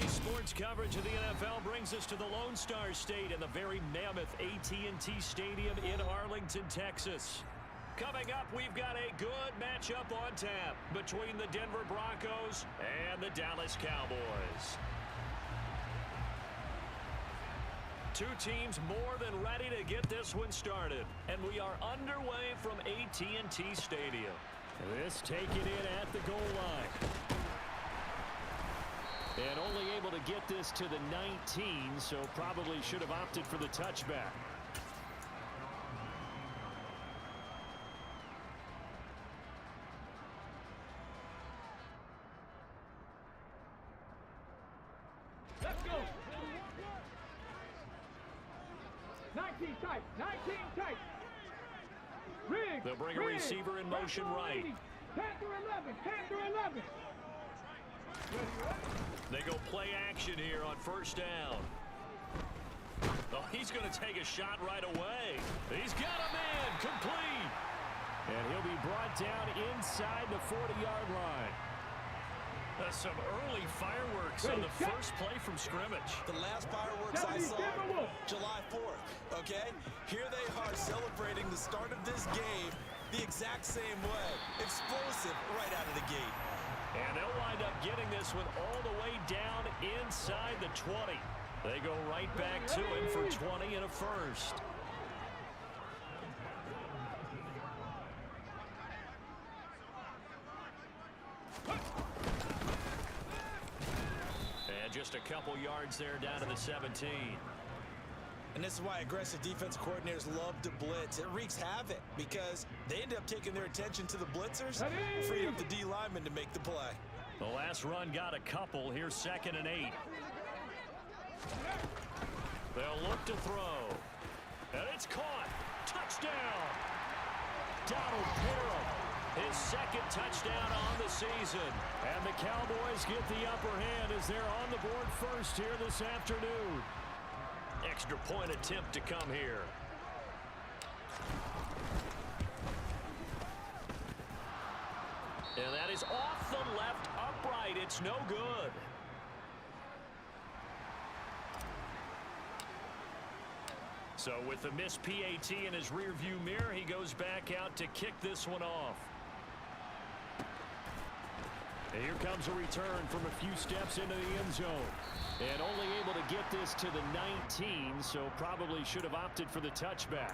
Sports coverage of the NFL brings us to the Lone Star State in the very mammoth AT&T Stadium in Arlington, Texas. Coming up, we've got a good matchup on tap between the Denver Broncos and the Dallas Cowboys. Two teams more than ready to get this one started, and we are underway from AT&T Stadium. This taken in at the goal line. And only able to get this to the 19, so probably should have opted for the touchback. Let's go. 19 tight. 19 tight. Riggs. They'll bring a receiver in motion right. 10 through 11. 10 through 11. They go play action here on first down. Oh, he's going to take a shot right away. He's got a man complete. And he'll be brought down inside the 40-yard line. Some early fireworks on the first play from scrimmage. The last fireworks I saw, July 4th, okay? Here they are celebrating the start of this game the exact same way. Explosive right out of the gate. And they'll wind up getting this one all the way down inside the 20. They go right back to him for 20 and a first. And just a couple yards there down to the 17. And this is why aggressive defensive coordinators love to blitz. It wreaks havoc because they end up taking their attention to the blitzers, freeing up the D lineman to make the play. The last run got a couple. Here's 2nd and 8. They'll look to throw. And it's caught. Touchdown. Donald Parham, his 2nd touchdown on the season. And the Cowboys get the upper hand as they're on the board first here this afternoon. Extra point attempt to come here. And that is off the left upright. It's no good. So with the missed PAT in his rearview mirror, he goes back out to kick this one off. And here comes a return from a few steps into the end zone. And only able to get this to the 19, so probably should have opted for the touchback.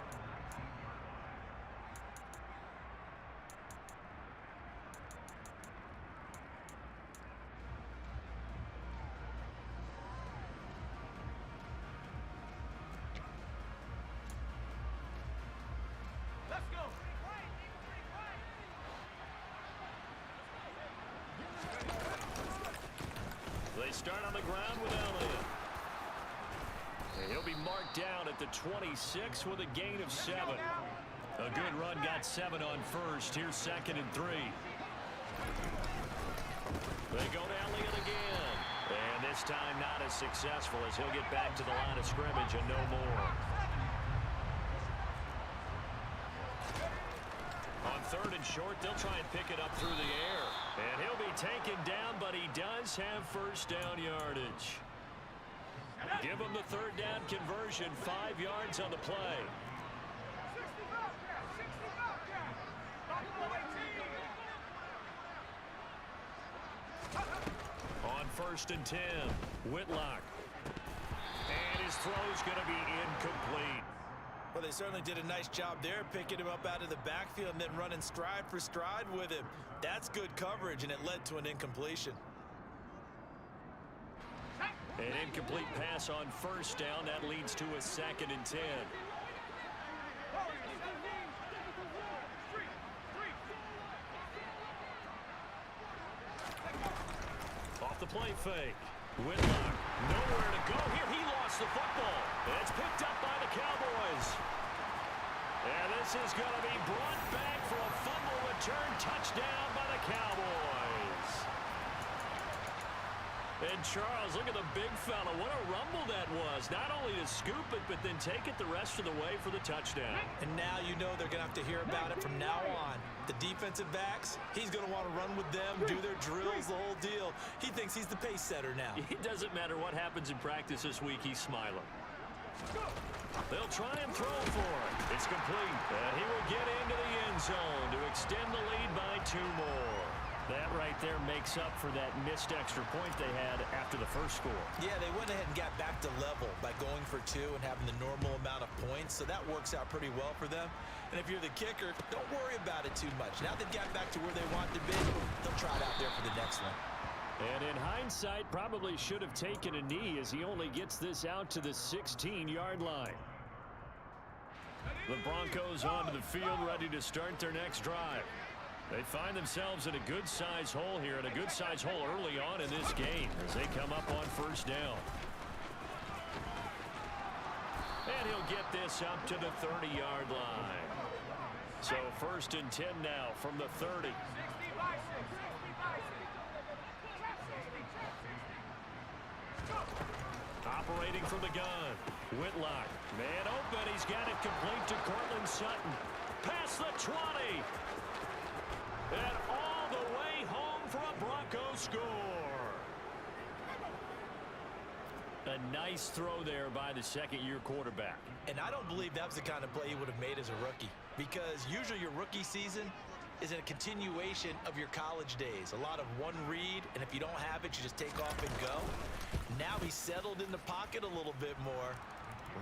Let's go. They start on the ground with Elliott. And he'll be marked down at the 26 with a gain of 7. A good run, got 7 on first. Here's 2nd and 3. They go to Elliott again. And this time not as successful as he'll get back to the line of scrimmage and no more. On 3rd and short, they'll try and pick it up through the air. And he'll be taken down, but he does have first down yardage. Give him the 3rd down conversion, 5 yards on the play. On 1st and 10, Whitlock. And his throw's going to be incomplete. Well, they certainly did a nice job there, picking him up out of the backfield and then running stride for stride with him. That's good coverage, and it led to an incompletion. An incomplete pass on 1st down. That leads to a 2nd and 10. Off the play fake. Whitlock, nowhere to go here. He lost the football. And it's picked up by the Cowboys. And this is going to be brought back for a fumble return touchdown by the Cowboys. And Charles, look at the big fella. What a rumble that was. Not only to scoop it, but then take it the rest of the way for the touchdown. And now you know they're going to have to hear about it from now on. The defensive backs, he's going to want to run with them, do their drills, the whole deal. He thinks he's the pace setter now. It doesn't matter what happens in practice this week. He's smiling. They'll try and throw for it. It's complete. And he will get into the end zone to extend the lead by 2 more. That right there makes up for that missed extra point they had after the first score. Yeah, they went ahead and got back to level by going for 2 and having the normal amount of points, so that works out pretty well for them. And if you're the kicker, don't worry about it too much. Now they've got back to where they want to be, they'll try it out there for the next one. And in hindsight, probably should have taken a knee as he only gets this out to the 16-yard line. The Broncos onto the field, ready to start their next drive. They find themselves in a good-sized hole here, and a good-sized hole early on in this game as they come up on 1st down. And he'll get this up to the 30-yard line. So 1st and 10 now from the 30. Operating from the gun. Whitlock. Man open. He's got it complete to Cortland Sutton. Past the 20. And all the way home for a Bronco score. A nice throw there by the 2nd-year quarterback. And I don't believe that was the kind of play he would have made as a rookie, because usually your rookie season is a continuation of your college days. A lot of one read, and if you don't have it, you just take off and go. Now he's settled in the pocket a little bit more,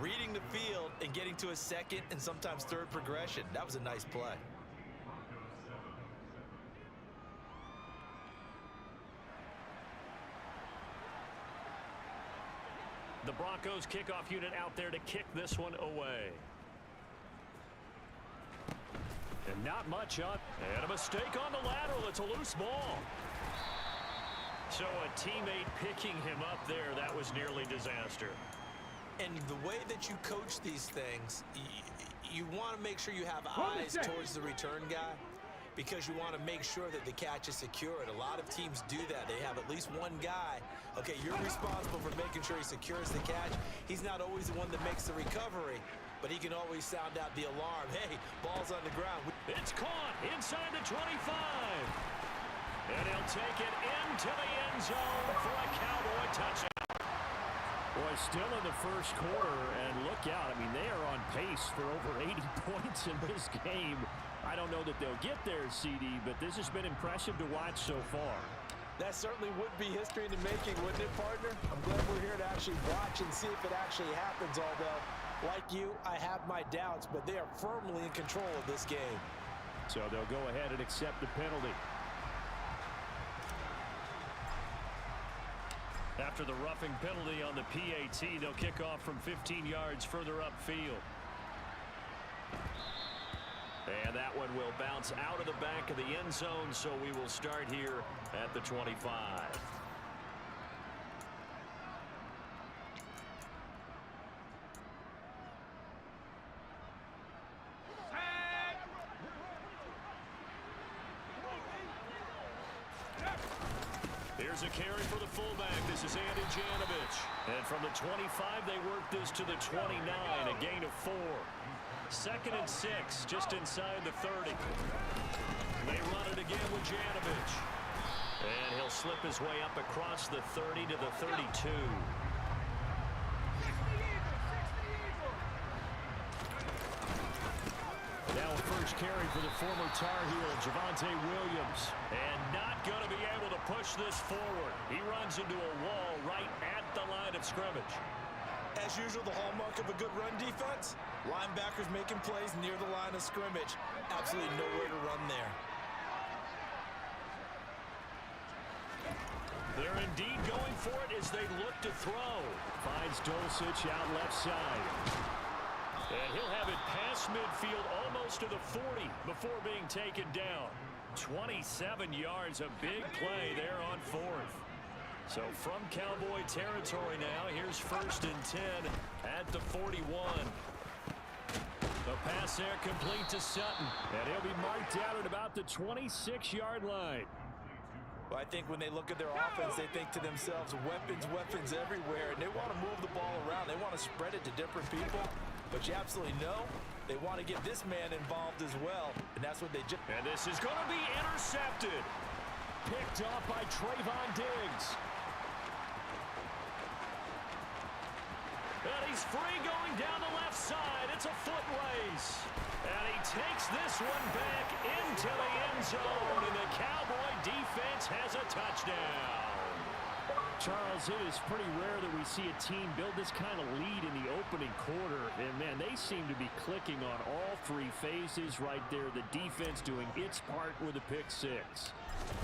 reading the field and getting to a 2nd and sometimes 3rd progression. That was a nice play. The Broncos kickoff unit out there to kick this one away. And not much on. And a mistake on the lateral. It's a loose ball. So a teammate picking him up there, that was nearly disaster. And the way that you coach these things, you want to make sure you have eyes towards the return guy, because you want to make sure that the catch is secured. A lot of teams do that. They have at least one guy. Okay, you're responsible for making sure he secures the catch. He's not always the one that makes the recovery, but he can always sound out the alarm. Hey, ball's on the ground. It's caught inside the 25. And he'll take it into the end zone for a Cowboy touchdown. Boy, still in the first quarter, and look out. I mean, they are on pace for over 80 points in this game. I don't know that they'll get there, CD, but this has been impressive to watch so far. That certainly would be history in the making, wouldn't it, partner? I'm glad we're here to actually watch and see if it actually happens, although, like you, I have my doubts, but they are firmly in control of this game. So they'll go ahead and accept the penalty. After the roughing penalty on the PAT, they'll kick off from 15 yards further upfield. And that one will bounce out of the back of the end zone, so we will start here at the 25. Here's a carry for the fullback. This is Andy Janovich. And from the 25, they work this to the 29, a gain of 4. 2nd and 6, just inside the 30. They run it again with Janovich. And he'll slip his way up across the 30 to the 32. Now first carry for the former Tar Heel, Javonte Williams. And not going to be able to push this forward. He runs into a wall right at the line of scrimmage. As usual, the hallmark of a good run defense, linebackers making plays near the line of scrimmage. Absolutely nowhere to run there. They're indeed going for it as they look to throw. Finds Dulcich out left side. And he'll have it past midfield almost to the 40 before being taken down. 27 yards, a big play there on 4th. So from Cowboy territory now, here's 1st and 10 at the 41. The pass there complete to Sutton. And he'll be marked out at about the 26-yard line. Well, I think when they look at their offense, they think to themselves, weapons, weapons everywhere. And they want to move the ball around. They want to spread it to different people. But you absolutely know they want to get this man involved as well. And that's what they just... And this is going to be intercepted. Picked off by Trayvon Diggs. And he's free going down the left side. It's a foot race. And he takes this one back into the end zone. And the Cowboy defense has a touchdown. Charles, it is pretty rare that we see a team build this kind of lead in the opening quarter. And, man, they seem to be clicking on all 3 phases right there. The defense doing its part with a pick 6.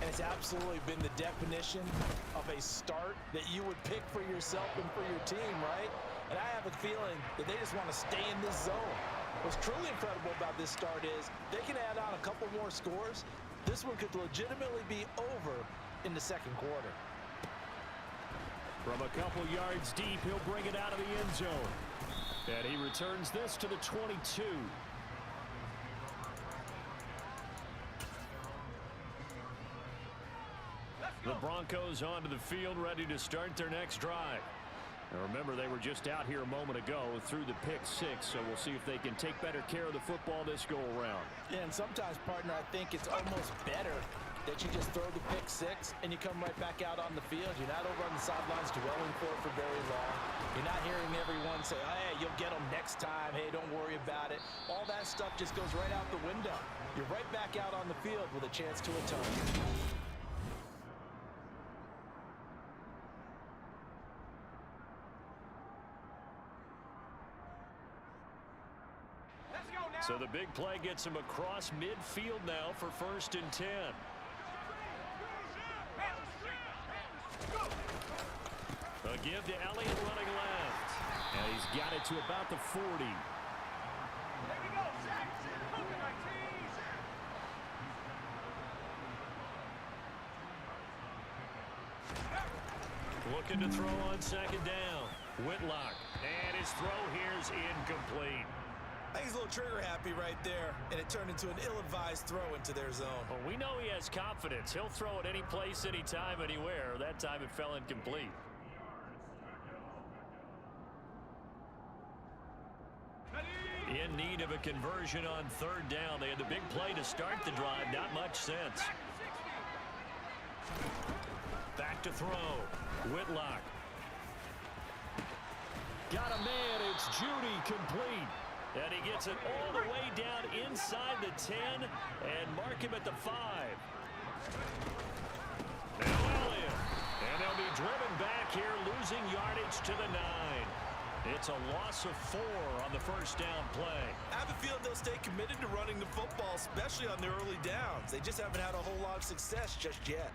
And it's absolutely been the definition of a start that you would pick for yourself and for your team, right? And I have a feeling that they just want to stay in this zone. What's truly incredible about this start is they can add on a couple more scores. This one could legitimately be over in the 2nd quarter. From a couple yards deep, he'll bring it out of the end zone. And he returns this to the 22. The Broncos onto the field, ready to start their next drive. And remember, they were just out here a moment ago through the pick 6, so we'll see if they can take better care of the football this go-around. Yeah, and sometimes, partner, I think it's almost better that you just throw the pick 6 and you come right back out on the field. You're not over on the sidelines dwelling for it for very long. You're not hearing everyone say, oh, hey, you'll get them next time. Hey, don't worry about it. All that stuff just goes right out the window. You're right back out on the field with a chance to atone. So the big play gets him across midfield now for 1st and 10. A give to Elliott running left. And he's got it to about the 40. Looking to throw on 2nd down. Whitlock. And his throw here's incomplete. I think he's a little trigger happy right there, and it turned into an ill-advised throw into their zone. Well, we know he has confidence. He'll throw it any place, anytime, anywhere. That time it fell incomplete. In need of a conversion on 3rd down. They had the big play to start the drive. Not much sense. Back to throw. Whitlock. Got a man. It's Judy complete. And he gets it all the way down inside the 10 and mark him at the 5. And well in. And they'll be driven back here, losing yardage to the 9. It's a loss of 4 on the first down play. I have a feeling they'll stay committed to running the football, especially on their early downs. They just haven't had a whole lot of success just yet.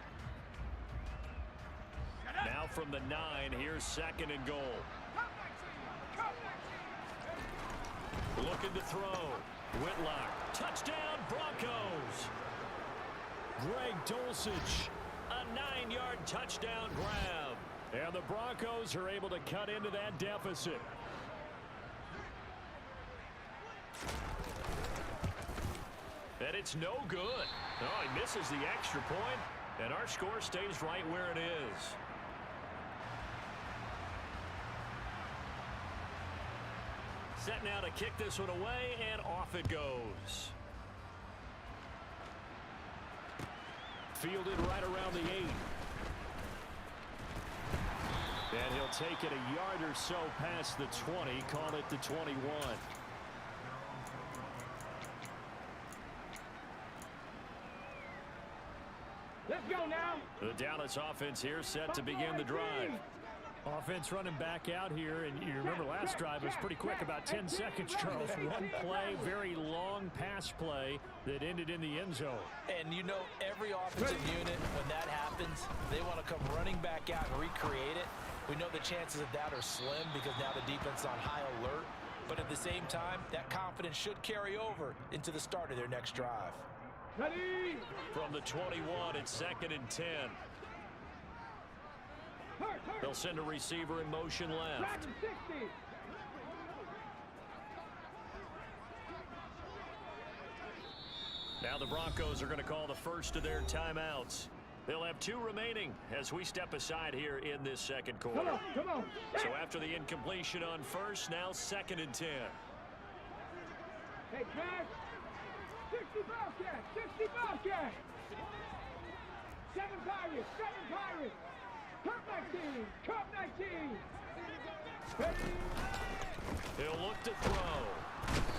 Now from the 9, here's 2nd and goal. Looking to throw. Whitlock. Touchdown, Broncos. Greg Dulcich. A 9-yard touchdown grab. And the Broncos are able to cut into that deficit. And it's no good. Oh, he misses the extra point, and our score stays right where it is. Set now to kick this one away, and off it goes. Fielded right around the 8. And he'll take it a yard or so past the 20, call it the 21. Let's go now. The Dallas offense here set to begin the drive. Offense running back out here, and you remember last drive was pretty quick, about 10 seconds, Charles. One play, very long pass play that ended in the end zone. And you know, every offensive unit, when that happens, they want to come running back out and recreate it. We know the chances of that are slim because now the defense is on high alert. But at the same time, that confidence should carry over into the start of their next drive. Ready. From the 21, it's 2nd and 10. They'll send a receiver in motion left. 60. Now the Broncos are going to call the first of their timeouts. They'll have 2 remaining as we step aside here in this second quarter. Come on. So after the incompletion on first, now 2nd and 10. Hey, Jack. 60 Bobcats. 60 Bobcats. 7 Pirates. 7 Pirates. Cup 19. Cup 19. Ready. He'll look to throw.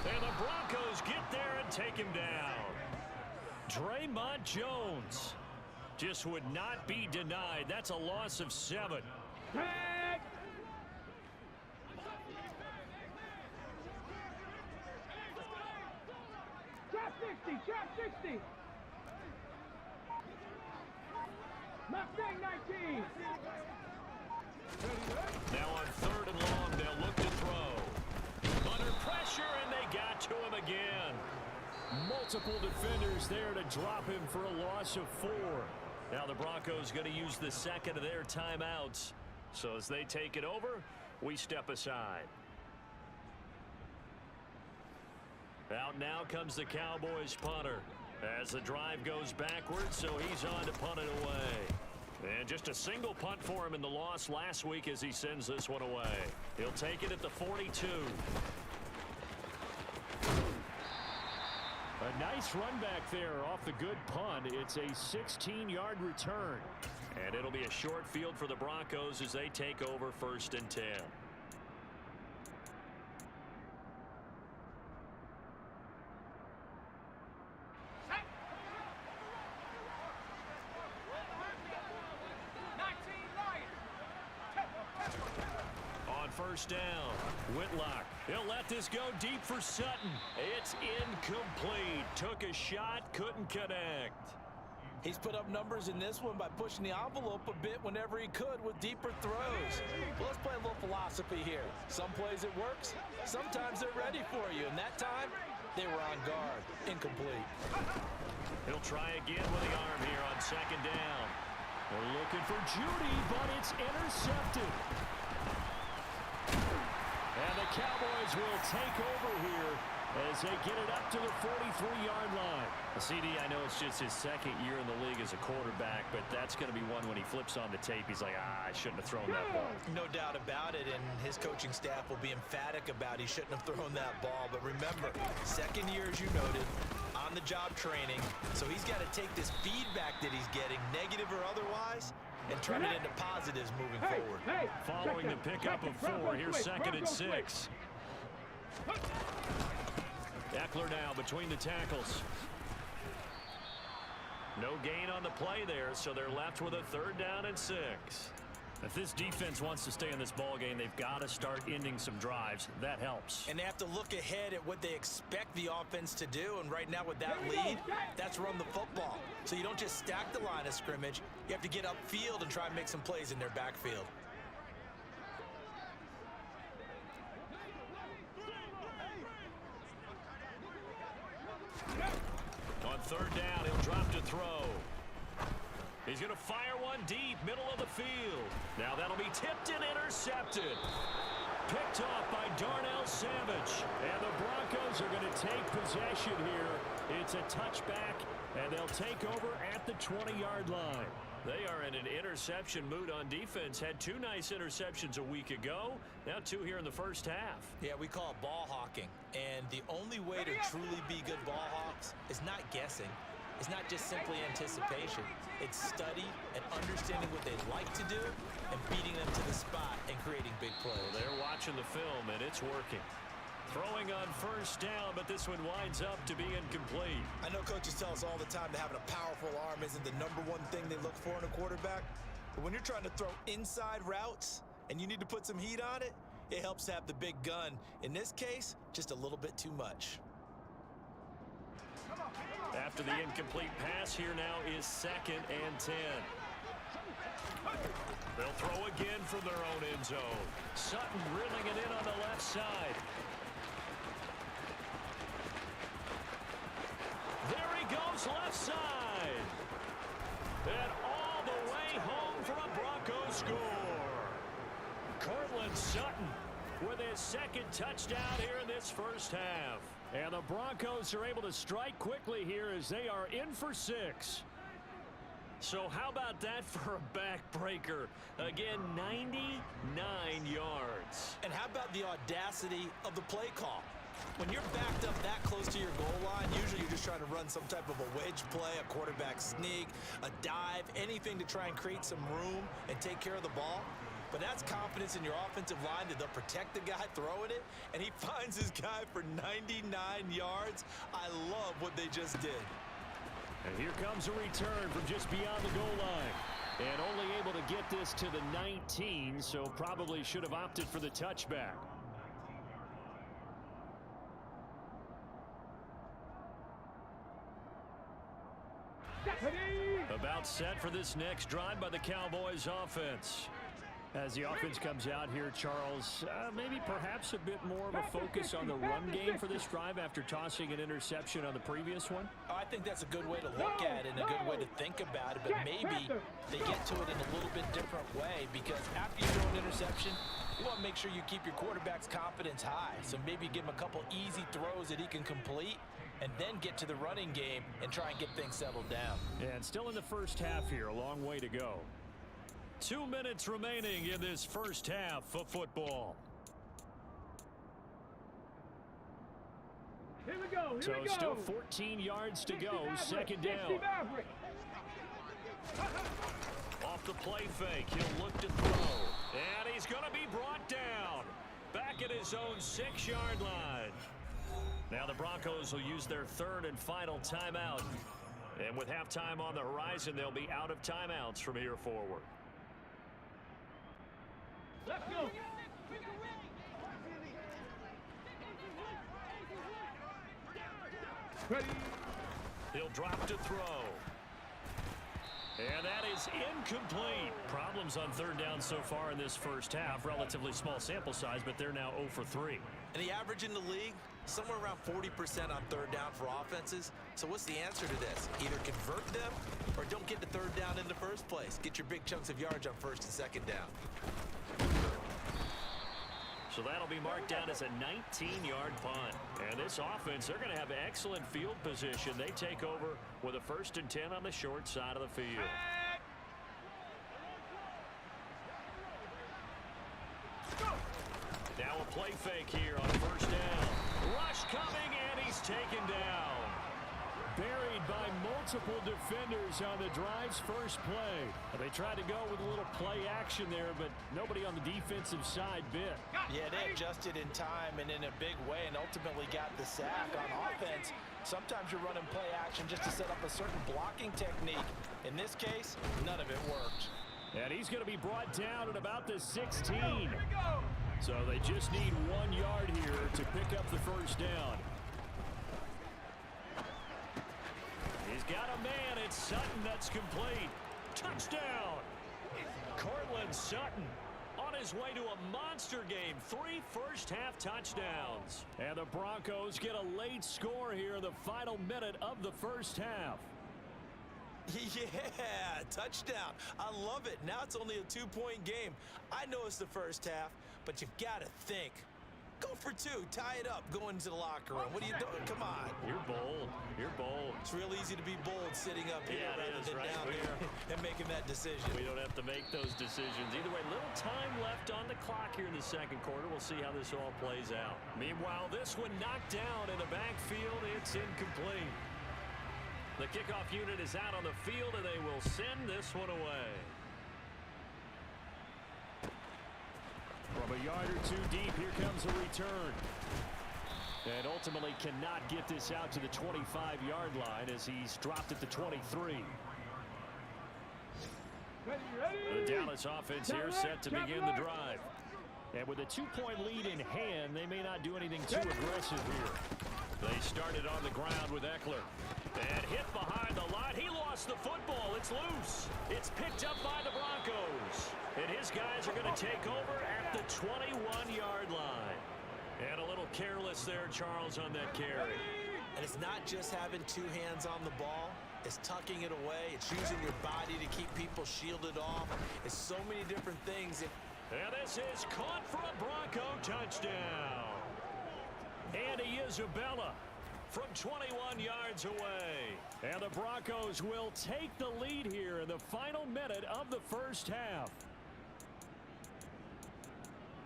And the Broncos get there and take him down. Draymond Jones just would not be denied. That's a loss of 7. Back. Trap 60. Trap 60. Mustang 19. Now on 3rd and long, they'll look to throw. Under pressure, and they got to him again. Multiple defenders there to drop him for a loss of 4. Now the Broncos going to use the 2nd of their timeouts. So as they take it over, we step aside. Out now comes the Cowboys punter as the drive goes backwards, so he's on to punt it away. And just a single punt for him in the loss last week as he sends this one away. He'll take it at the 42. A nice run back there off the good punt. It's a 16-yard return. And it'll be a short field for the Broncos as they take over 1st and 10. On 1st down, Whitlock. He'll let this go deep for Sutton. It's incomplete. Took a shot, couldn't connect. He's put up numbers in this one by pushing the envelope a bit whenever he could with deeper throws. Well, let's play a little philosophy here. Some plays it works, sometimes they're ready for you, and that time they were on guard. Incomplete. He'll try again with the arm here on 2nd down. They're looking for Judy, but it's intercepted. And the Cowboys will take over here as they get it up to the 43-yard line. CD, I know it's just his 2nd year in the league as a quarterback, but that's going to be one when he flips on the tape. He's like, I shouldn't have thrown that ball. No doubt about it, and his coaching staff will be emphatic about he shouldn't have thrown that ball. But remember, 2nd year, as you noted, on-the-job training. So he's got to take this feedback that he's getting, negative or otherwise, and turn it into positives moving forward. Following the pickup of 4, here's 2nd and 6. tackler now between the tackles. No gain on the play there, so they're left with a 3rd down and 6. If this defense wants to stay in this ball game, they've got to start ending some drives. That helps. And they have to look ahead at what they expect the offense to do. And right now with that lead, that's run the football. So you don't just stack the line of scrimmage. You have to get upfield and try and make some plays in their backfield. On 3rd down, he'll drop to throw. He's going to fire one deep, middle of the field. Now that'll be tipped and intercepted. Picked off by Darnell Savage. And the Broncos are going to take possession here. It's a touchback, and they'll take over at the 20-yard line. They are in an interception mood on defense. Had 2 nice interceptions a week ago. Now 2 here in the first half. Yeah, we call it ball hawking. And the only way to truly be good ball hawks is not guessing. It's not just simply anticipation. It's study and understanding what they'd like to do and beating them to the spot and creating big plays. Well, they're watching the film, and it's working. Throwing on 1st down, but this one winds up to be incomplete. I know coaches tell us all the time that having a powerful arm isn't the #1 thing they look for in a quarterback. But when you're trying to throw inside routes and you need to put some heat on it, it helps to have the big gun. In this case, just a little bit too much. After the incomplete pass, here now is 2nd and 10. They'll throw again from their own end zone. Sutton reeling it in on the left side. There he goes, left side. And all the way home for a Broncos score. Cortland Sutton with his 2nd touchdown here in this first half. And the Broncos are able to strike quickly here as they are in for 6. So how about that for a backbreaker? Again, 99 yards. And how about the audacity of the play call? When you're backed up that close to your goal line, usually you're just trying to run some type of a wedge play, a quarterback sneak, a dive, anything to try and create some room and take care of the ball. But that's confidence in your offensive line that they'll protect the guy throwing it, and he finds his guy for 99 yards. I love what they just did. And here comes a return from just beyond the goal line. And only able to get this to the 19, so probably should have opted for the touchback. About set for this next drive by the Cowboys offense. As the offense comes out here, Charles, maybe perhaps a bit more of a focus on the run game for this drive after tossing an interception on the previous one? I think that's a good way to look at it and a good way to think about it, but maybe they get to it in a little bit different way, because after you throw an interception, you want to make sure you keep your quarterback's confidence high. So maybe give him a couple easy throws that he can complete and then get to the running game and try and get things settled down. And still in the first half here, a long way to go. 2 minutes remaining in this first half of football. Here we go. So still 14 yards to go. 2nd down. Off the play fake. He'll look to throw. And he's going to be brought down. Back at his own 6-yard line. Now the Broncos will use their 3rd and final timeout. And with halftime on the horizon, they'll be out of timeouts from here forward. Let's go. Ready. He'll drop to throw. And that is incomplete. Problems on 3rd down so far in this first half. Relatively small sample size, but they're now 0 for 3. And the average in the league, somewhere around 40% on 3rd down for offenses. So what's the answer to this? Either convert them or don't get to 3rd down in the first place. Get your big chunks of yards on 1st and 2nd down. So that'll be marked down as a 19-yard punt. And this offense, they're going to have excellent field position. They take over with a 1st and 10 on the short side of the field. Now a play fake here on 1st down. Rush coming, and he's taken down. Buried by multiple defenders on the drive's first play. They tried to go with a little play action there, but nobody on the defensive side bit. Yeah, they adjusted in time and in a big way and ultimately got the sack. On offense, sometimes you're running play action just to set up a certain blocking technique. In this case, none of it worked. And he's going to be brought down at about the 16. So they just need 1 yard here to pick up the first down. He's got a man. It's Sutton that's complete. Touchdown. Cortland Sutton on his way to a monster game. 3 first-half touchdowns. And the Broncos get a late score here in the final minute of the first half. Yeah, touchdown. I love it. Now it's only a 2-point game. I know it's the first half, but you've got to think. Go for 2. Tie it up. Go into the locker room. What are you doing? Come on. You're bold. You're bold. It's real easy to be bold sitting up here rather than right down there and making that decision. We don't have to make those decisions. Either way, little time left on the clock here in the second quarter. We'll see how this all plays out. Meanwhile, this one knocked down in the backfield. It's incomplete. The kickoff unit is out on the field, and they will send this one away. From a yard or 2 deep, here comes a return. And ultimately cannot get this out to the 25-yard line as he's dropped at the 23. The Dallas offense here set to begin the drive. And with a 2-point lead in hand, they may not do anything too aggressive here. They started on the ground with Eckler. And hit behind the line. He lost the football. It's loose. It's picked up by the Broncos. And his guys are going to take over at the 21-yard line. And a little careless there, Charles, on that carry. And it's not just having 2 hands on the ball. It's tucking it away. It's using your body to keep people shielded off. It's so many different things. And this is caught for a Bronco touchdown. Andy Isabella from 21 yards away. And the Broncos will take the lead here in the final minute of the first half.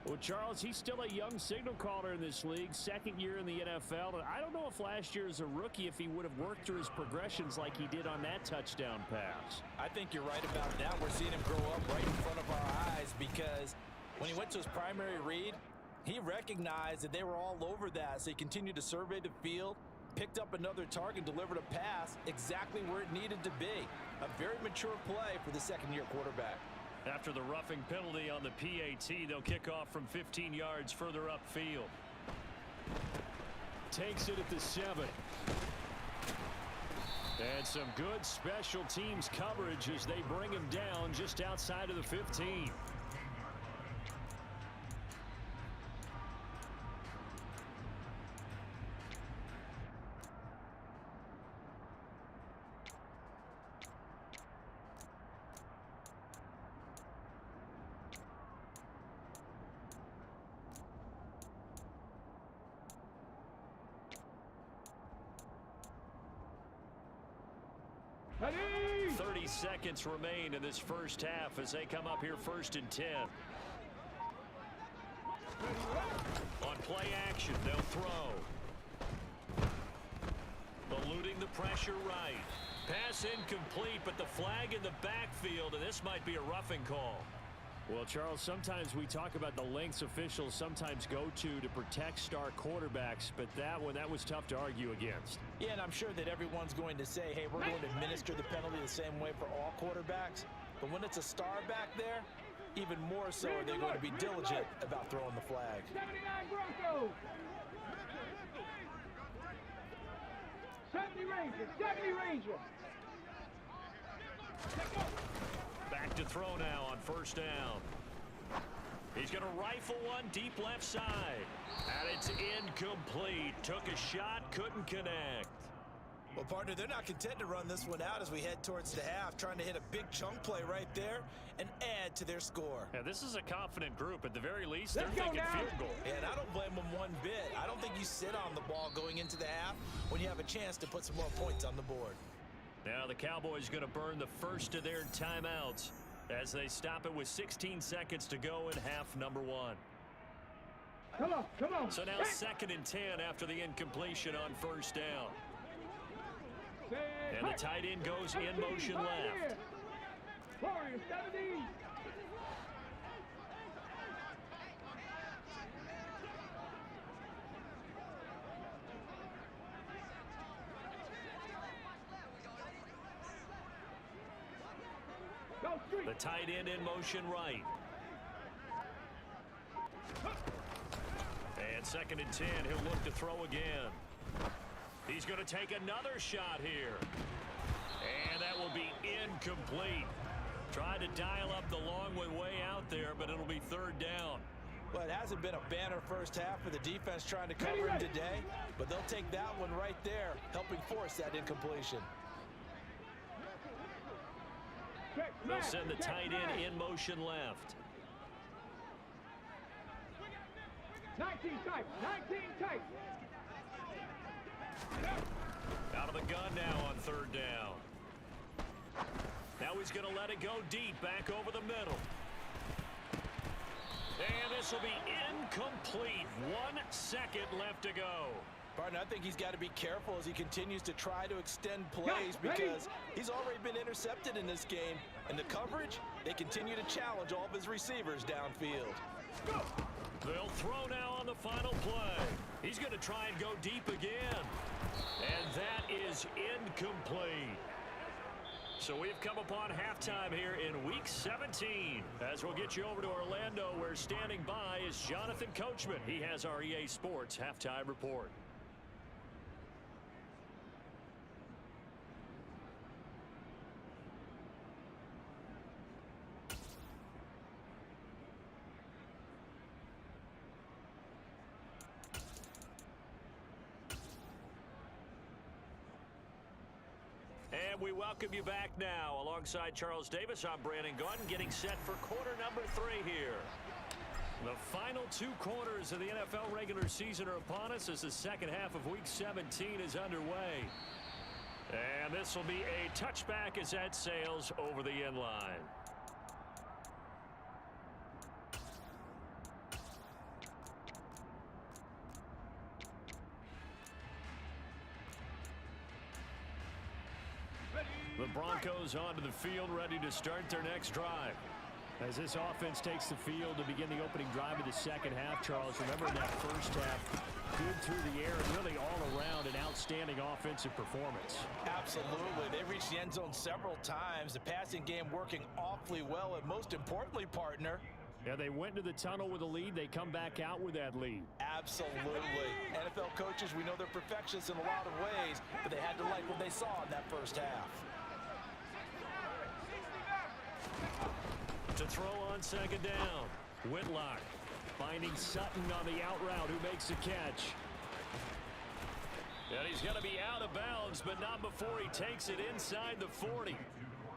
Well, Charles, he's still a young signal caller in this league, 2nd year in the NFL. And I don't know if last year as a rookie, if he would have worked through his progressions like he did on that touchdown pass. I think you're right about that. We're seeing him grow up right in front of our eyes because when he went to his primary read, he recognized that they were all over that. So he continued to survey the field, picked up another target, delivered a pass exactly where it needed to be. A very mature play for the 2nd-year quarterback. After the roughing penalty on the PAT, they'll kick off from 15 yards further upfield. Takes it at the 7. And some good special teams coverage as they bring him down just outside of the 15. Ready? 30 seconds remain in this first half as they come up here 1st and 10. On play action, they'll throw. Eluding the pressure right. Pass incomplete, but the flag in the backfield, and this might be a roughing call. Well, Charles, sometimes we talk about the lengths officials sometimes go to protect star quarterbacks, but that was tough to argue against. Yeah, and I'm sure that everyone's going to say, hey, we're going to administer the penalty the same way for all quarterbacks. But when it's a star back there, even more so are they going to be diligent about throwing the flag. 79 Broncos. 70 Rangers. 70 Rangers. Back to throw now on 1st down. He's going to rifle one deep left side. And it's incomplete. Took a shot, couldn't connect. Well, partner, they're not content to run this one out as we head towards the half, trying to hit a big chunk play right there and add to their score. Yeah, this is a confident group. At the very least, they're thinking field goal. Yeah, and I don't blame them one bit. I don't think you sit on the ball going into the half when you have a chance to put some more points on the board. Now the Cowboys going to burn the first of their timeouts as they stop it with 16 seconds to go in half number 1. Come on, come on. So now 2nd and 10 after the incompletion on 1st down. Say Hey, And the tight end goes in motion left. Warrior 70. Go street. The tight end in motion right. And 2nd and 10, he'll look to throw again. He's going to take another shot here. And that will be incomplete. Tried to dial up the long way out there, but it'll be 3rd down. Well, it hasn't been a banner first half for the defense trying to cover him today, but they'll take that one right there, helping force that incompletion. They'll send the tight end in motion left. 19 tight. 19 tight. Out of the gun now on 3rd down. Now he's going to let it go deep back over the middle. And this will be incomplete. 1 second left to go. Partner, I think he's got to be careful as he continues to try to extend plays because he's already been intercepted in this game. And the coverage, they continue to challenge all of his receivers downfield. They'll throw now on the final play. He's going to try and go deep again. And that is incomplete. So we've come upon halftime here in Week 17. As we'll get you over to Orlando, where standing by is Jonathan Coachman. He has our EA Sports Halftime Report. And we welcome you back now. Alongside Charles Davis, I'm Brandon Gaudin, getting set for quarter number 3 here. The final 2 quarters of the NFL regular season are upon us as the second half of Week 17 is underway. And this will be a touchback as that sails over the end line. The Broncos onto the field, ready to start their next drive. As this offense takes the field to begin the opening drive of the second half, Charles, remember in that first half, good through the air and really all around an outstanding offensive performance. Absolutely. They reached the end zone several times. The passing game working awfully well, and most importantly, partner, yeah, they went into the tunnel with a lead. They come back out with that lead. absolutely. NFL coaches, we know they're perfectionists in a lot of ways, but they had to like what they saw in that first half. To throw on 2nd down. Whitlock finding Sutton on the out route, who makes the catch. And he's going to be out of bounds, but not before he takes it inside the 40.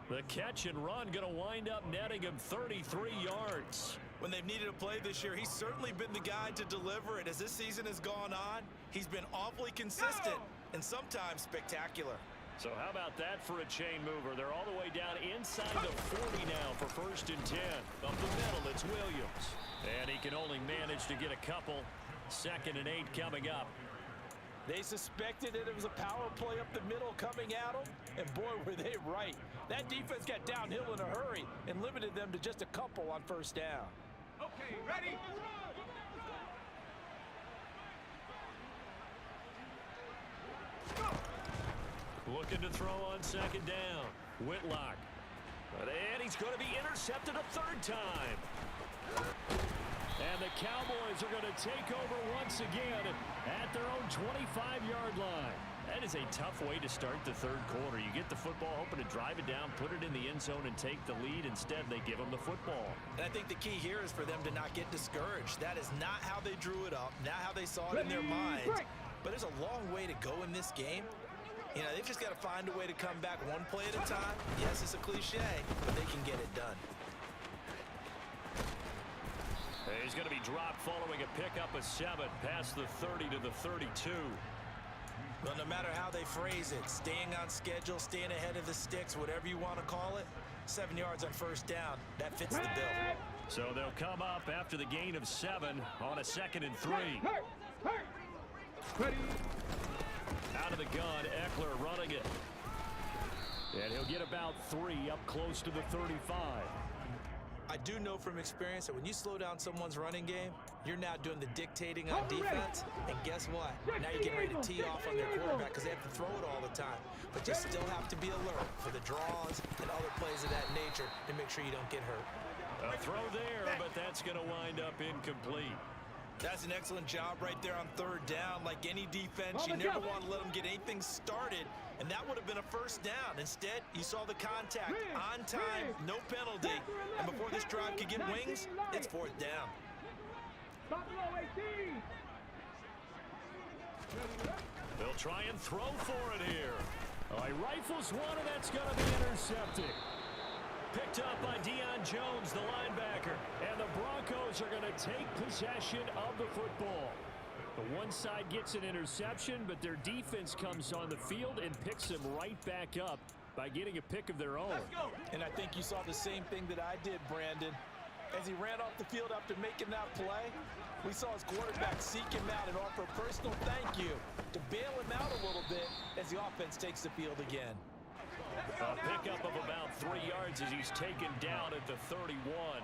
The catch and run going to wind up netting him 33 yards. When they've needed a play this year, he's certainly been the guy to deliver it. As this season has gone on, he's been awfully consistent and sometimes spectacular. So how about that for a chain mover? They're all the way down inside the 40 now for 1st and 10. Up the middle, it's Williams. And he can only manage to get a couple. 2nd and 8 coming up. They suspected that it was a power play up the middle coming at them, and boy, were they right. That defense got downhill in a hurry and limited them to just a couple on 1st down. Okay, ready? Looking to throw on 2nd down. Whitlock. And he's going to be intercepted a 3rd time. And the Cowboys are going to take over once again at their own 25-yard line. That is a tough way to start the 3rd quarter. You get the football, hoping to drive it down, put it in the end zone, and take the lead. Instead, they give them the football. And I think the key here is for them to not get discouraged. That is not how they drew it up, not how they saw it in their minds. But there's a long way to go in this game. You know, they've just got to find a way to come back one play at a time. Yes, it's a cliche, but they can get it done. He's going to be dropped following a pickup of 7 past the 30 to the 32. Well, no matter how they phrase it, staying on schedule, staying ahead of the sticks, whatever you want to call it, 7 yards on 1st down, that fits the bill. So they'll come up after the gain of 7 on a 2nd and 3. Ready? Out of the gun, Eckler running it. And he'll get about 3 up close to the 35. I do know from experience that when you slow down someone's running game, you're now doing the dictating on defense. And guess what? Now you're getting ready to tee off on their quarterback because they have to throw it all the time. But you still have to be alert for the draws and other plays of that nature to make sure you don't get hurt. A throw there, but that's going to wind up incomplete. That's an excellent job right there on third down. Like any defense, you never want to let them get anything started, and that would have been a first down. Instead, you saw the contact on time, no penalty, and before this drive could get wings, it's fourth down. They'll try and throw for it here. Oh, he rifles one, and that's going to be intercepted. Picked up by Deion Jones, the linebacker. And the Broncos are going to take possession of the football. The one side gets an interception, but their defense comes on the field and picks them right back up by getting a pick of their own. And I think you saw the same thing that I did, Brandon. As he ran off the field after making that play, we saw his quarterback seek him out and offer a personal thank you to bail him out a little bit as the offense takes the field again. A pickup of about 3 yards as he's taken down at the 31.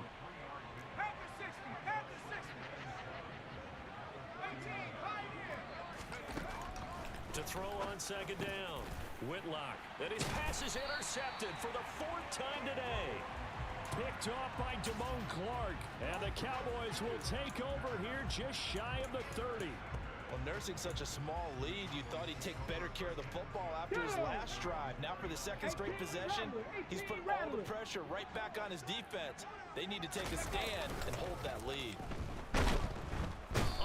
To throw on second down. Whitlock. And his pass is intercepted for the 4th time today. Picked off by Damone Clark. And the Cowboys will take over here just shy of the 30. Well, nursing such a small lead, you thought he'd take better care of the football after his last drive. Now for the second straight possession, he's put all the pressure right back on his defense. They need to take a stand and hold that lead.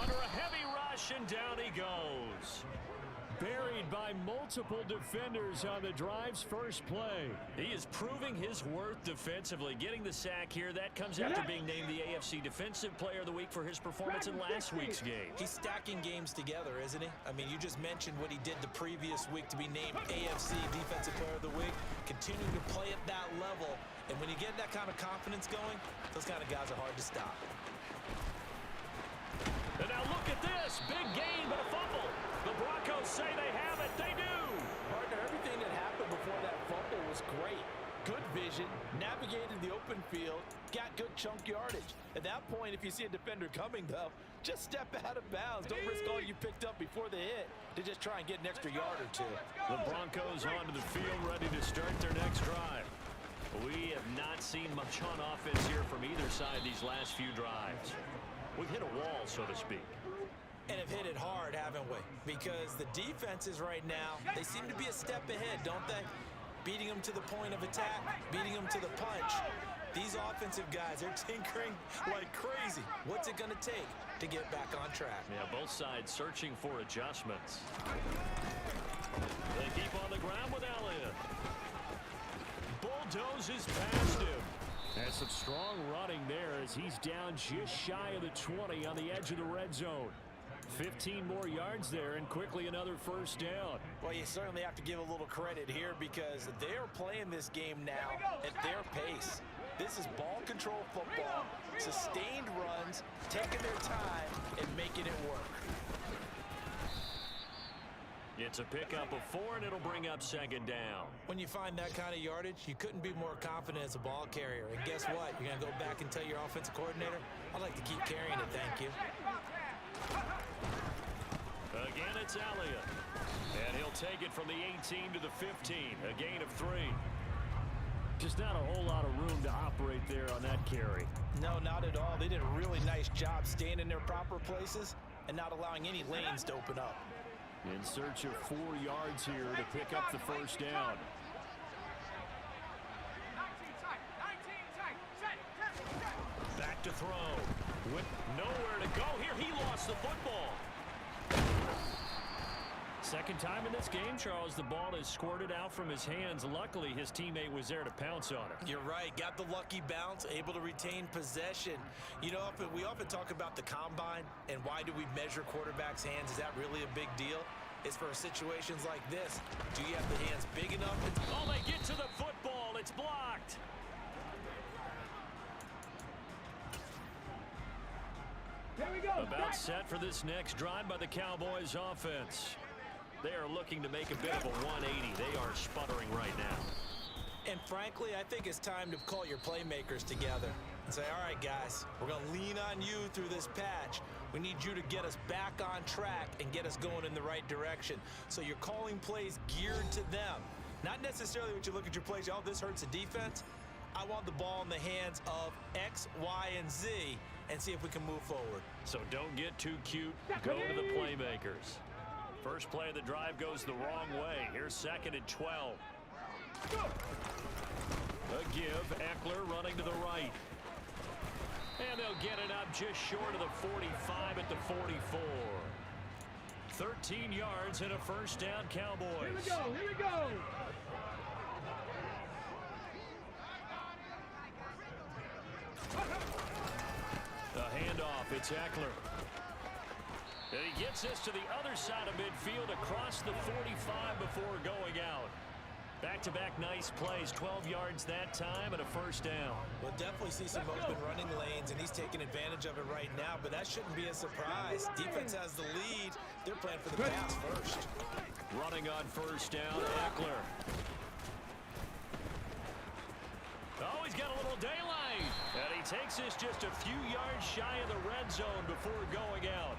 Under a heavy rush, and down he goes. Buried by multiple defenders on the drive's first play. He is proving his worth defensively. Getting the sack here, that comes after being named the AFC Defensive Player of the Week for his performance in last week's game. He's stacking games together, isn't he? I mean, you just mentioned what he did the previous week to be named AFC Defensive Player of the Week. Continuing to play at that level. And when you get that kind of confidence going, those kind of guys are hard to stop. And now look at this. Big gain, but a fumble. The Broncos say they have it. They do. Partner, everything that happened before that fumble was great. Good vision, navigated the open field, got good chunk yardage. At that point, if you see a defender coming, though, just step out of bounds. Don't risk all you picked up before the hit to just try and get an extra yard or two. The Broncos onto the field, ready to start their next drive. We have not seen much on offense here from either side these last few drives. We've hit a wall, so to speak. And have hit it hard, haven't we? Because the defenses right now, they seem to be a step ahead, don't they? Beating them to the point of attack, beating them to the punch. These offensive guys, they're tinkering like crazy. What's it going to take to get back on track? Yeah, both sides searching for adjustments. They keep on the ground with Elliott. Bulldozes past him. And some strong running there as he's down just shy of the 20 on the edge of the red zone. 15 more yards there and quickly another first down. Well, you certainly have to give a little credit here because they're playing this game now at their pace. This is ball control football, sustained runs, taking their time and making it work. It's a pickup of 4, and it'll bring up second down. When you find that kind of yardage, you couldn't be more confident as a ball carrier. And guess what? You're going to go back and tell your offensive coordinator, I'd like to keep carrying it, thank you. Again, it's Elliott. And he'll take it from the 18 to the 15. A gain of 3. Just not a whole lot of room to operate there on that carry. No, not at all. They did a really nice job staying in their proper places and not allowing any lanes to open up. In search of 4 yards here to pick up the first down. 19 tight, 19 tight, set. Back to throw. With nowhere to go here. He lost the football. Second time in this game, Charles, the ball is squirted out from his hands. Luckily, his teammate was there to pounce on it. You're right. Got the lucky bounce, able to retain possession. You know, we often talk about the combine and why do we measure quarterbacks' hands? Is that really a big deal? It's for situations like this. Do you have the hands big enough? Oh, they get to the football. It's blocked. Here we go. About set for this next drive by the Cowboys offense. They are looking to make a bit of a 180. They are sputtering right now. And frankly, I think it's time to call your playmakers together and say, all right, guys, we're going to lean on you through this patch. We need you to get us back on track and get us going in the right direction. So you're calling plays geared to them. Not necessarily what you look at your plays, oh, this hurts the defense. I want the ball in the hands of X, Y, and Z and see if we can move forward. So don't get too cute. Go to the playmakers. First play of the drive goes the wrong way. Here's 2nd and 12. A give. Eckler running to the right. And they'll get it up just short of the 45 at the 44. 13 yards and a first down, Cowboys. Here we go, here we go. The handoff, it's Eckler. And he gets this to the other side of midfield across the 45 before going out. Back-to-back nice plays, 12 yards that time and a first down. We'll definitely see some open running lanes, and he's taking advantage of it right now, but that shouldn't be a surprise. Defense has the lead. They're playing for the pass first. Running on first down, Eckler. Oh, he's got a little daylight. And he takes this just a few yards shy of the red zone before going out.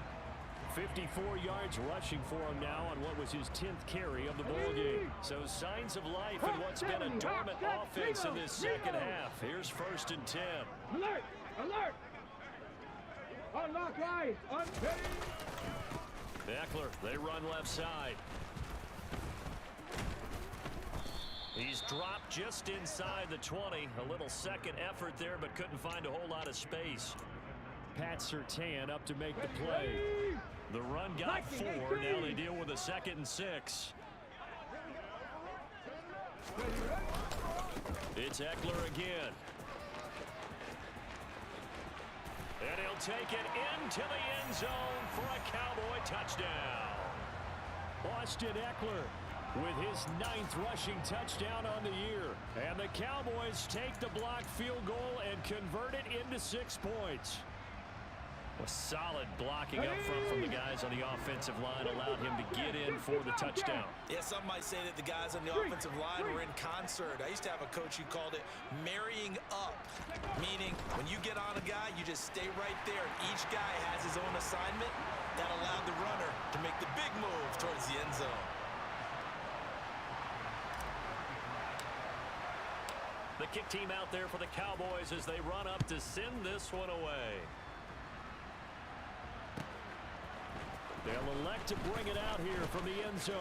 54 yards rushing for him now on what was his 10th carry of the ballgame. So signs of life in what's been a dormant offense in this second half. Here's 1st and 10. Alert! Alert! Unlock eyes! Unchain! Eckler, they run left side. He's dropped just inside the 20. A little second effort there, but couldn't find a whole lot of space. Pat Surtain up to make the play. The run got 4. Now they deal with a 2nd and 6. It's Eckler again. And he'll take it into the end zone for a Cowboy touchdown. Austin Eckler with his 9th rushing touchdown on the year. And the Cowboys take the blocked field goal and convert it into 6 points. A solid blocking up front from the guys on the offensive line allowed him to get in for the touchdown. Yeah, some might say that the guys on the offensive line were in concert. I used to have a coach who called it marrying up, meaning when you get on a guy, you just stay right there. Each guy has his own assignment that allowed the runner to make the big move towards the end zone. The kick team out there for the Cowboys as they run up to send this one away. They'll elect to bring it out here from the end zone.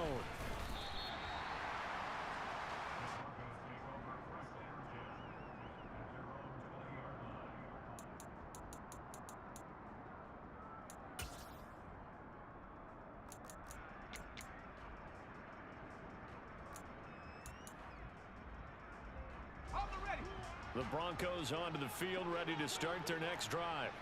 The Broncos onto the field, ready to start their next drive.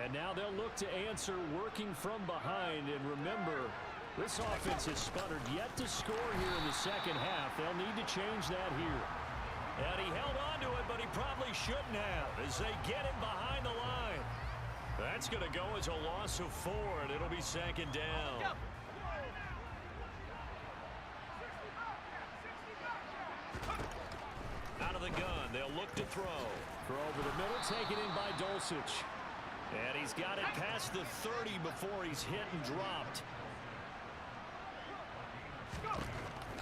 And now they'll look to answer working from behind. And remember, this offense has sputtered yet to score here in the second half. They'll need to change that here. And he held on to it, but he probably shouldn't have as they get him behind the line. That's going to go as a loss of 4, and it'll be 2nd down. Out of the gun, they'll look to throw. Throw over the middle, taken in by Dulcich. And he's got it past the 30 before he's hit and dropped.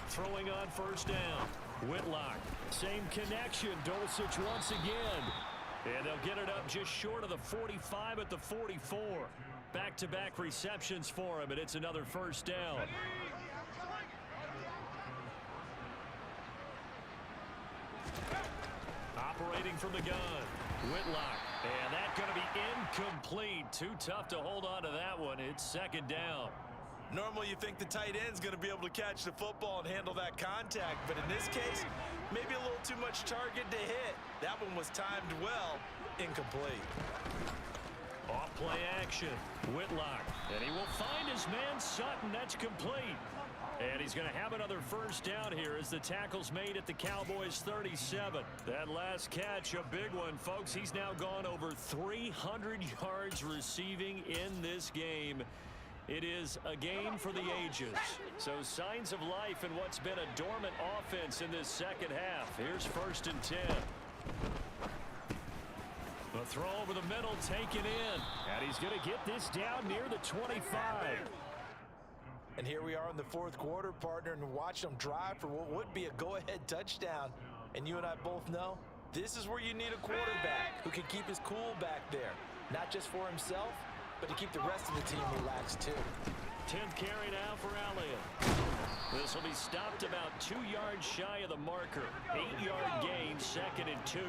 Throwing on first down. Whitlock. Same connection. Dulcich once again. And they'll get it up just short of the 45 at the 44. Back-to-back receptions for him, and it's another first down. Operating from the gun. Whitlock. And that's going to be incomplete. Too tough to hold on to that one. It's 2nd down. Normally you think the tight end's going to be able to catch the football and handle that contact, but in this case, maybe a little too much target to hit. That one was timed well. Incomplete. Off play action. Whitlock. And he will find his man Sutton. That's complete. And he's going to have another first down here as the tackle's made at the Cowboys 37. That last catch, a big one, folks. He's now gone over 300 yards receiving in this game. It is a game for the ages. So signs of life in what's been a dormant offense in this second half. Here's 1st and 10. The throw over the middle taken in. And he's going to get this down near the 25. And here we are in the 4th quarter, partner, and watch them drive for what would be a go-ahead touchdown. And you and I both know this is where you need a quarterback who can keep his cool back there. Not just for himself, but to keep the rest of the team relaxed too. 10th carry now for Elliott. This will be stopped about 2 yards shy of the marker. 8-yard gain, 2nd and 2.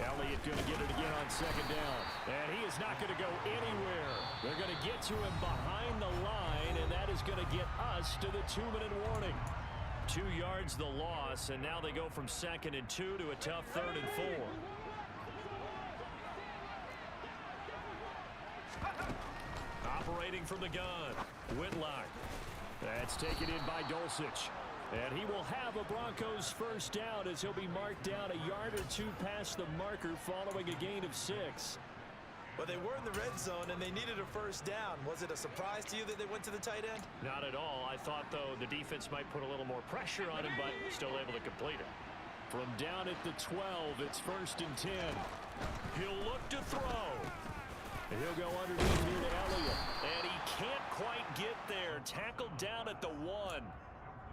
Elliott going to get it again on 2nd down. And he is not going to go anywhere. They're going to get to him behind the line, and that is going to get us to the 2-minute warning. 2 yards the loss, and now they go from 2nd and 2 to a tough 3rd and 4. Operating from the gun, Whitlock. That's taken in by Dulcich. And he will have a Broncos 1st down as he'll be marked down a yard or 2 past the marker following a gain of 6. Well, they were in the red zone, and they needed a 1st down. Was it a surprise to you that they went to the tight end? Not at all. I thought, though, the defense might put a little more pressure on him, but still able to complete it. From down at the 12, it's 1st and 10. He'll look to throw. And he'll go underneath here to Elliott. And he can't quite get there. Tackled down at the 1.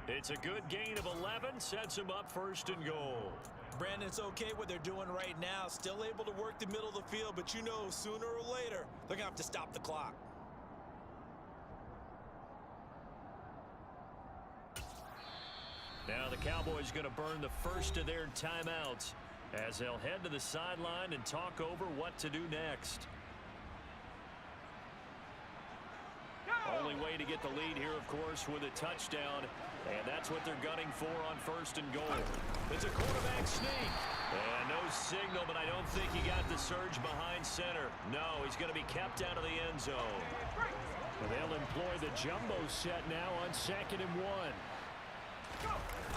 It's a good gain of 11. Sets him up 1st and goal. Brandon, it's okay what they're doing right now. Still able to work the middle of the field, but you know sooner or later they're going to have to stop the clock. Now the Cowboys going to burn the first of their timeouts as they'll head to the sideline and talk over what to do next. Only way to get the lead here, of course, with a touchdown. And that's what they're gunning for on 1st and goal. It's a quarterback sneak. And no signal, but I don't think he got the surge behind center. No, he's going to be kept out of the end zone. And they'll employ the jumbo set now on 2nd and 1.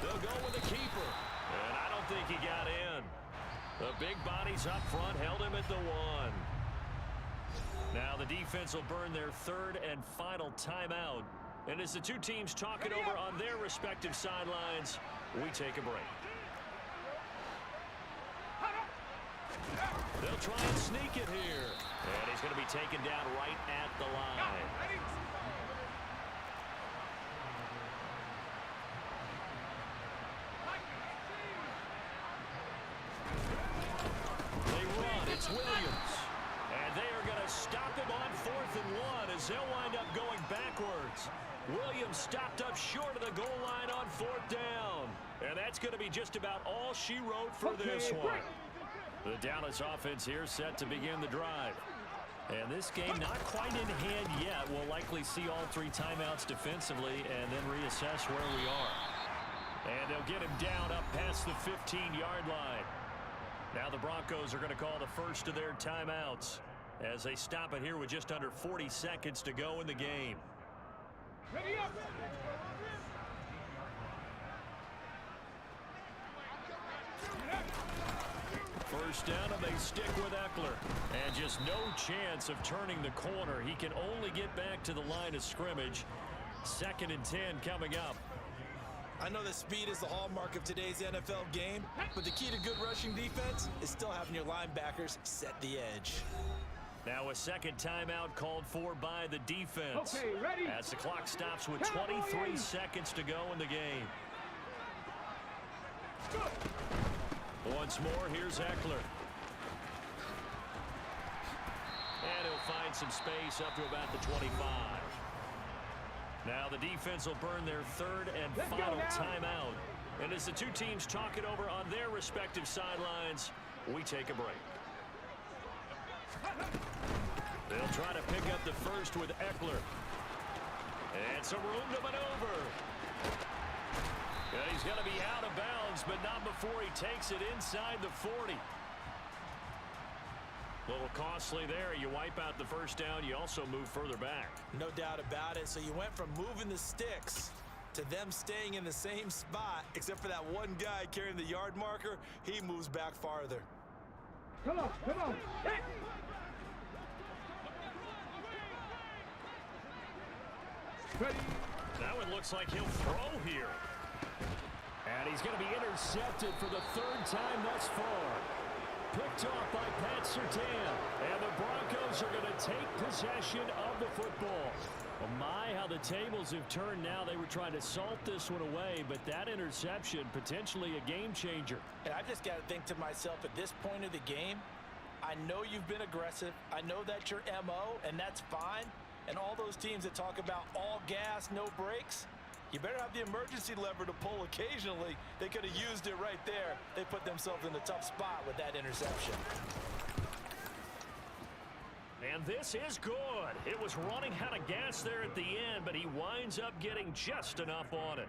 They'll go with the keeper. And I don't think he got in. The big bodies up front held him at the 1. Now the defense will burn their 3rd and final timeout. And as the 2 teams talk it over on their respective sidelines, we take a break. They'll try and sneak it here. And he's going to be taken down right at the line. They run. It's Williams. And they are going to stop him on 4th and 1 as they'll wind up going backwards. Williams stopped up short of the goal line on 4th down. And that's going to be just about all she wrote for this one. The Dallas offense here set to begin the drive. And this game not quite in hand yet. We'll likely see all 3 timeouts defensively and then reassess where we are. And they'll get him down up past the 15-yard line. Now the Broncos are going to call the first of their timeouts as they stop it here with just under 40 seconds to go in the game. Ready up. First down, and they stick with Eckler. And just no chance of turning the corner. He can only get back to the line of scrimmage. 2nd and 10 coming up. I know that speed is the hallmark of today's NFL game, but the key to good rushing defense is still having your linebackers set the edge. Now a 2nd timeout called for by the defense. Okay, ready. As the clock stops with 23 seconds to go in the game. Once more, here's Eckler. And he'll find some space up to about the 25. Now the defense will burn their 3rd and final timeout. And as the 2 teams talk it over on their respective sidelines, we take a break. They'll try to pick up the first with Eckler. And some room to maneuver. And he's going to be out of bounds, but not before he takes it inside the 40. A little costly there. You wipe out the first down. You also move further back. No doubt about it. So you went from moving the sticks to them staying in the same spot, except for that one guy carrying the yard marker. He moves back farther. Come on, come on. Hey. Ready. That one looks like he'll throw here. And he's going to be intercepted for the third time thus far. Picked off by Pat Surtain. And the Broncos are going to take possession of the football. Oh my, how the tables have turned now. They were trying to salt this one away, but that interception, potentially a game changer. And I just got to think to myself, at this point of the game, I know you've been aggressive. I know that's your MO, and that's fine. And all those teams that talk about all gas, no brakes, you better have the emergency lever to pull occasionally. They could have used it right there. They put themselves in a tough spot with that interception. And this is good. It was running out of gas there at the end, but he winds up getting just enough on it.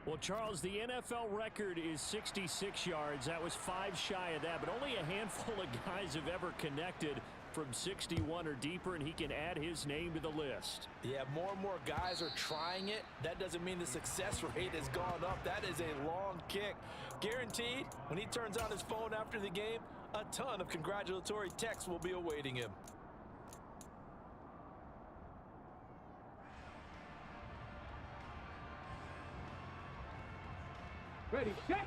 Well, Charles, the NFL record is 66 yards. That was 5 shy of that, but only a handful of guys have ever connected from 61 or deeper, and he can add his name to the list. Yeah, more and more guys are trying it. That doesn't mean the success rate has gone up. That is a long kick. Guaranteed, when he turns on his phone after the game, a ton of congratulatory texts will be awaiting him. Ready, set.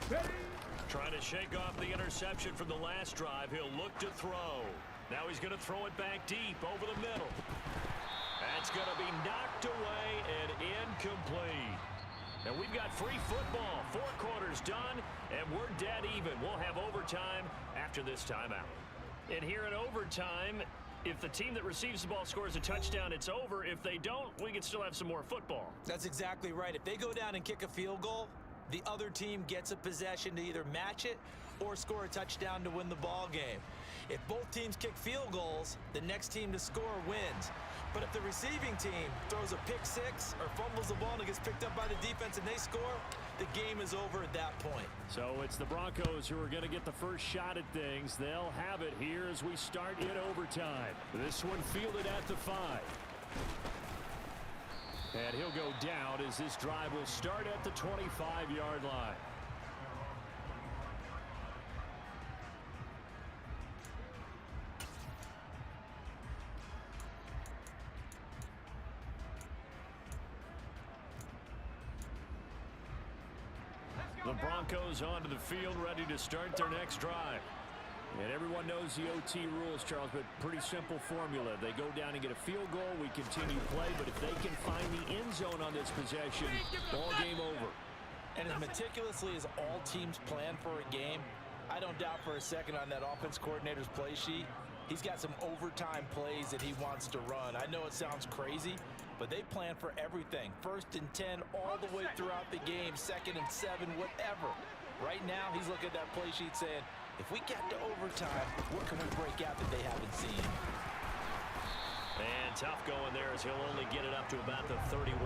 Ready. Trying to shake off the interception from the last drive. He'll look to throw. Now he's going to throw it back deep over the middle. That's going to be knocked away and incomplete. And we've got free football. 4 quarters done, and we're dead even. We'll have overtime after this timeout. And here in overtime, if the team that receives the ball scores a touchdown, it's over. If they don't, we can still have some more football. That's exactly right. If they go down and kick a field goal, the other team gets a possession to either match it or score a touchdown to win the ball game. If both teams kick field goals, the next team to score wins. But if the receiving team throws a pick six or fumbles the ball and it gets picked up by the defense and they score, the game is over at that point. So it's the Broncos who are going to get the first shot at things. They'll have it here as we start in overtime. This one fielded at the 5. And he'll go down as this drive will start at the 25-yard line. The Broncos onto the field, ready to start their next drive. And everyone knows the OT rules, Charles, but pretty simple formula. They go down and get a field goal, we continue play, but if they can find the end zone on this possession, ball game over. And as meticulously as all teams plan for a game, I don't doubt for a second on that offense coordinator's play sheet, he's got some overtime plays that he wants to run. I know it sounds crazy, but they plan for everything. 1st and 10 all the way throughout the game, 2nd and 7, whatever. Right now, he's looking at that play sheet saying, if we get to overtime, what can we break out that they haven't seen? And tough going there as he'll only get it up to about the 31.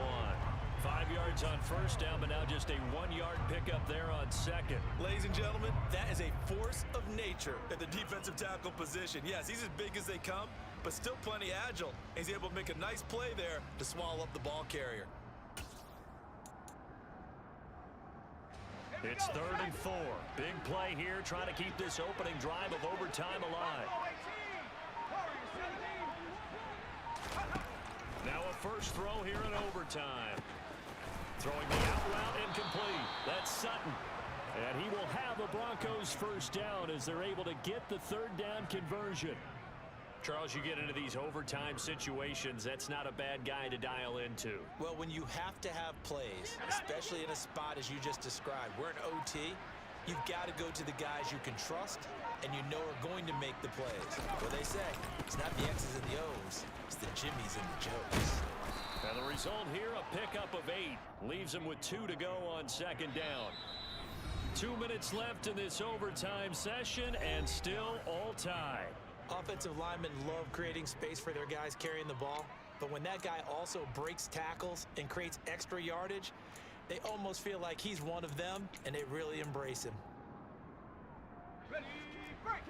5 yards on first down, but now just a 1-yard pickup there on second. Ladies and gentlemen, that is a force of nature at the defensive tackle position. Yes, he's as big as they come, but still plenty agile. He's able to make a nice play there to swallow up the ball carrier. It's 3rd and 4. Big play here, trying to keep this opening drive of overtime alive. Now a first throw here in overtime. Throwing the out route incomplete. That's Sutton. And he will have a Broncos first down as they're able to get the 3rd down conversion. Charles, you get into these overtime situations, that's not a bad guy to dial into. Well, when you have to have plays, especially in a spot as you just described, we're in OT, you've got to go to the guys you can trust and you know are going to make the plays. What they say, it's not the X's and the O's, it's the Jimmies and the Joes. And the result here, a pickup of 8. Leaves him with 2 to go on 2nd down. 2 minutes left in this overtime session and still all tied. Offensive linemen love creating space for their guys carrying the ball, but when that guy also breaks tackles and creates extra yardage, they almost feel like he's one of them, and they really embrace him. Ready, break.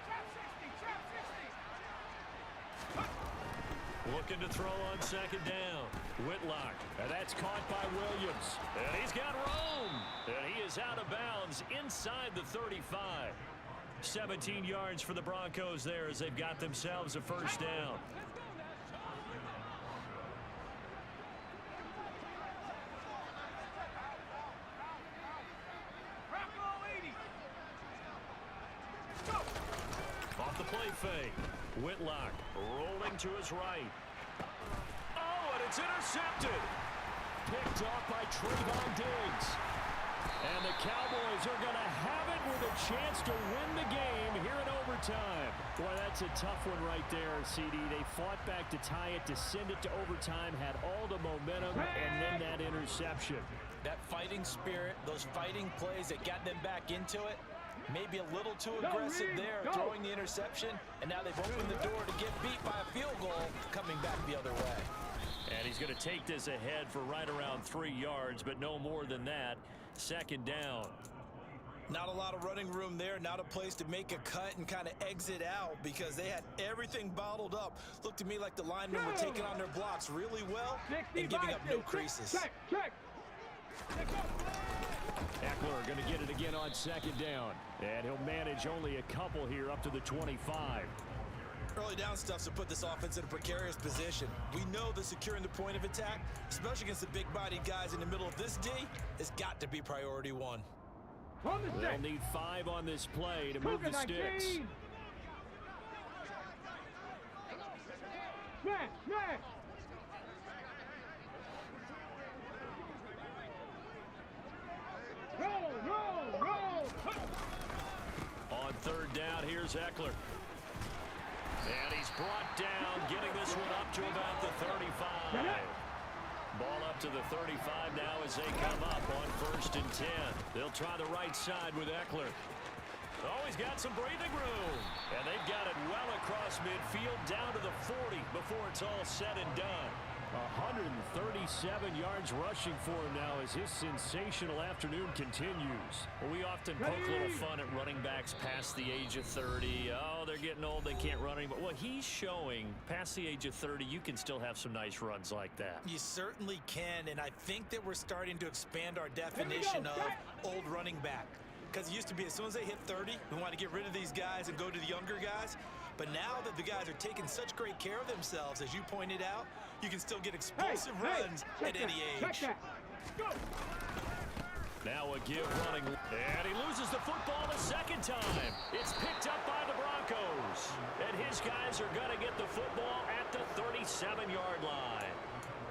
Trap 60, trap 60. Looking to throw on second down. Whitlock, and that's caught by Williams. And he's got room. And he is out of bounds inside the 35. 17 yards for the Broncos there as they've got themselves a first down. Off the play fake. Whitlock rolling to his right. Oh, and it's intercepted. Picked off by Trayvon Diggs. And the Cowboys are going to have it with a chance to win the game here in overtime. Boy, that's a tough one right there, CD. They fought back to tie it, to send it to overtime, had all the momentum, and then that interception. That fighting spirit, those fighting plays that got them back into it, maybe a little too aggressive there, throwing the interception, and now they've opened the door to get beat by a field goal coming back the other way. And he's going to take this ahead for right around 3 yards, but no more than that. Second down. Not a lot of running room there, not a place to make a cut and kind of exit out because they had everything bottled up. Looked to me like the linemen were taking on their blocks really well and giving up no creases. Eckler going to get it again on second down. And he'll manage only a couple here up to the 25. Early down stuff's to put this offense in a precarious position. We know that securing the point of attack, especially against the big-bodied guys in the middle of this D, has got to be priority one. They'll need 5 on this play to move the sticks. On third down, here's Eckler. And he's brought down, getting this one up to about the 35. Ball up to the 35 now as they come up on 1st and 10. They'll try the right side with Eckler. Oh, he's got some breathing room. And they've got it well across midfield down to the 40 before it's all said and done. 137 yards rushing for him now as his sensational afternoon continues. Well, we often poke a little fun at running backs past the age of 30. Oh, they're getting old, they can't run anymore. Well, he's showing past the age of 30, you can still have some nice runs like that. You certainly can, and I think that we're starting to expand our definition of old running back. Because it used to be as soon as they hit 30, we want to get rid of these guys and go to the younger guys. But now that the guys are taking such great care of themselves, as you pointed out, you can still get explosive runs at any age. Now a give running, and he loses the football a second time. It's picked up by the Broncos, and his guys are going to get the football at the 37-yard line.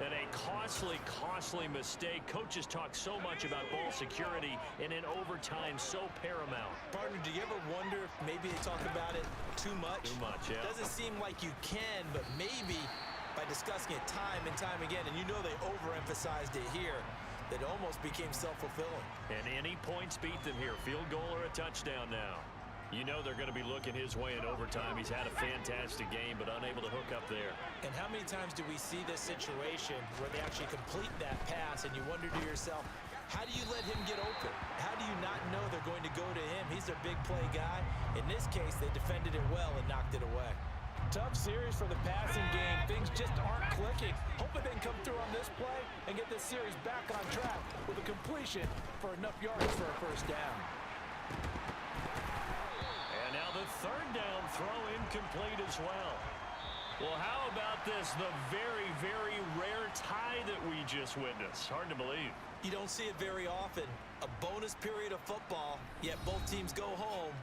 And a costly mistake. Coaches talk so much about ball security, and in overtime, so paramount. Partner, do you ever wonder if maybe they talk about it too much? Too much, yeah. Doesn't seem like you can, but maybe by discussing it time and time again, and you know they overemphasized it here, that almost became self-fulfilling. And any points beat them here. Field goal or a touchdown now. You know they're going to be looking his way in overtime. He's had a fantastic game, but unable to hook up there. And how many times do we see this situation where they actually complete that pass, and you wonder to yourself, how do you let him get open? How do you not know they're going to go to him? He's a big play guy. In this case, they defended it well and knocked it away. Tough series for the passing game. Things just aren't clicking. Hoping they can come through on this play and get this series back on track with a completion for enough yards for a first down. And now the third down throw incomplete as well. Well, how about this? The very, very rare tie that we just witnessed. Hard to believe. You don't see it very often. A bonus period of football, yet both teams go home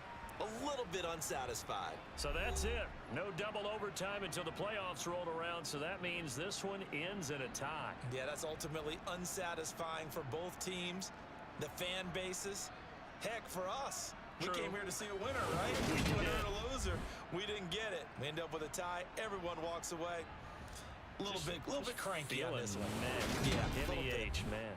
a little bit unsatisfied. So that's it. No double overtime until the playoffs rolled around, so that means this one ends in a tie. Yeah, that's ultimately unsatisfying for both teams, the fan bases. Heck, for us. True. We came here to see a winner, right? Winner and a loser. We didn't get it. We end up with a tie. Everyone walks away. A little bit cranky on this one. Man. Yeah, MEH, man.